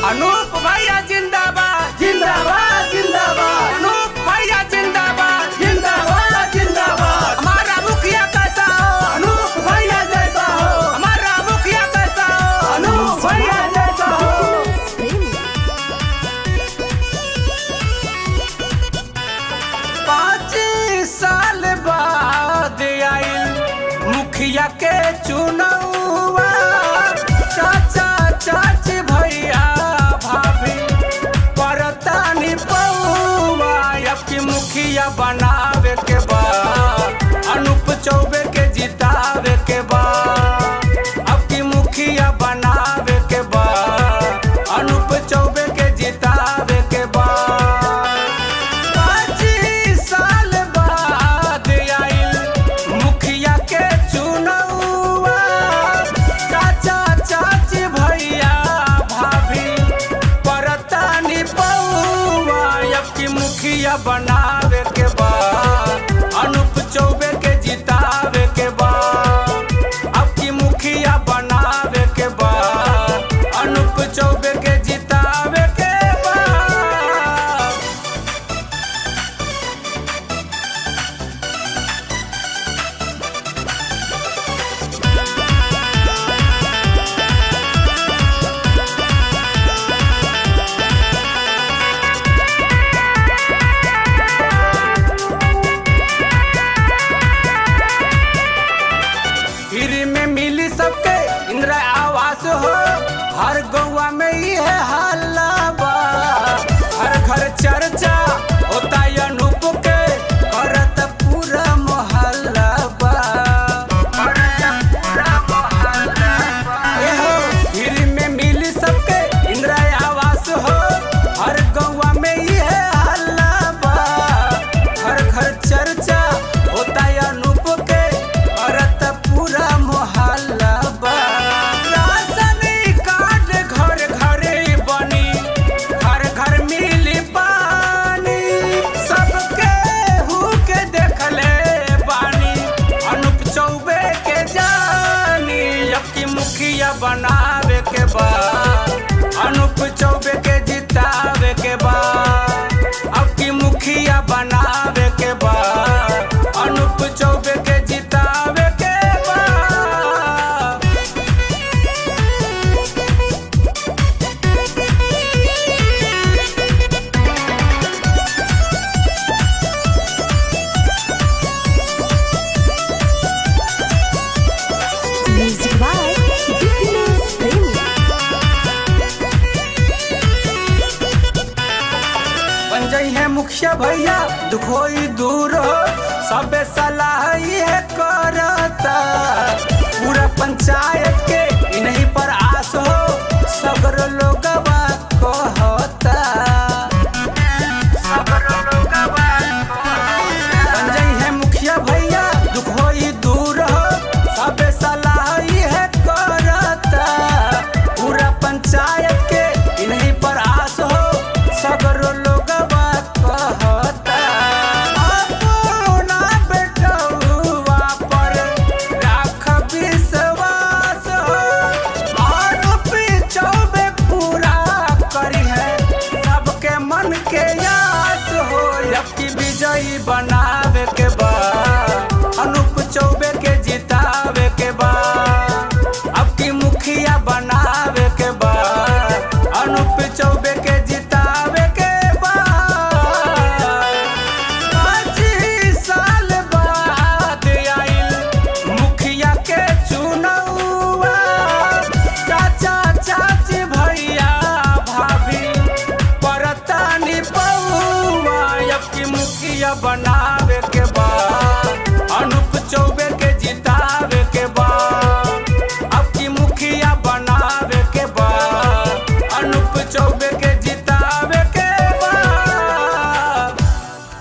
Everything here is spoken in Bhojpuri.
अनूप भैया जिंदाबाद जिंदाबाद जिंदाबाद अनूप भैया जिंदाबाद जिंदाबाद जिंदाबाद। हमारा मुखिया कैसा हो अनूप भैया जैसा हो, हमारा मुखिया कैसा हो अनूप भैया जैसा हो। 5 साल बाद आइल मुखिया के चुनावा, चाचा चाची भैया भाभी परतानी पौवा। अब की मुखिया बनावे के बाद अनूप चौबे के जितावे के बाद, अब की मुखिया बनावे के बाद अनूप चौबे के जितावे के बाद। 5 साल बाद आइल मुखिया के चुनावा, चाचा चाची भैया भाभी परतानी पौवा। अब की मुखिया बनावे के बाद अनूप चौबे के जितावे के बाद, अब की मुखिया बनावे के बाद अनूप चौबे के जितावे के बाद। फ्री में मिली सबके इंदिरा आवास हो, हर गौवा में ही है हल्ला बा। हर घर चर्चा होता है अनूप के, करत पूरा मोहल्ला बा। ए हो, फ्री में मिली सबके इंदिरा आवास हो, हर गौवा में ही है हल्ला बा। हर घर चर्चा होता है अनूप के, करत पूरा मोहल्ला बा। राशन कार्ड घर घरे बनी, घर घर मिली पानी, सबके हु के देखले बानी अनूप चौबे के जानी। अब की मुखिया बनावे के बाद अनूप चौबे के जितावे के बाद, अब की मुखिया बनावे के बाद अनूप चौबे के जितावे के बाद। Music by Fitness Premi. बन जाई है मुखिया भैया दुख होई दूर हो, सबे सलाह है करता। पूरा पंचायत के इन्हीं पर आस हो, सगर लोग कहता। बन जाई है मुखिया भैया दुख होई दूर हो, सबे सलाह है करता। पूरा पंचायत के इन्हीं पर आस हो, सगर लोग कहता। अपना बेटवा पर राख विश्वास हो, अनूप चौबे पूरा करी है सबके मन के आस हो। अब की विजयी बनावे के बाद अनूप चौबे के जितावे के बाद, अब की मुखिया बनावे के बाद अनूप चौबे के जितावे के बाद। 5 साल बाद आइल मुखिया के चुनावा, चाचा चाची भैया भाभी परतानी पौवा। अब की मुखिया बना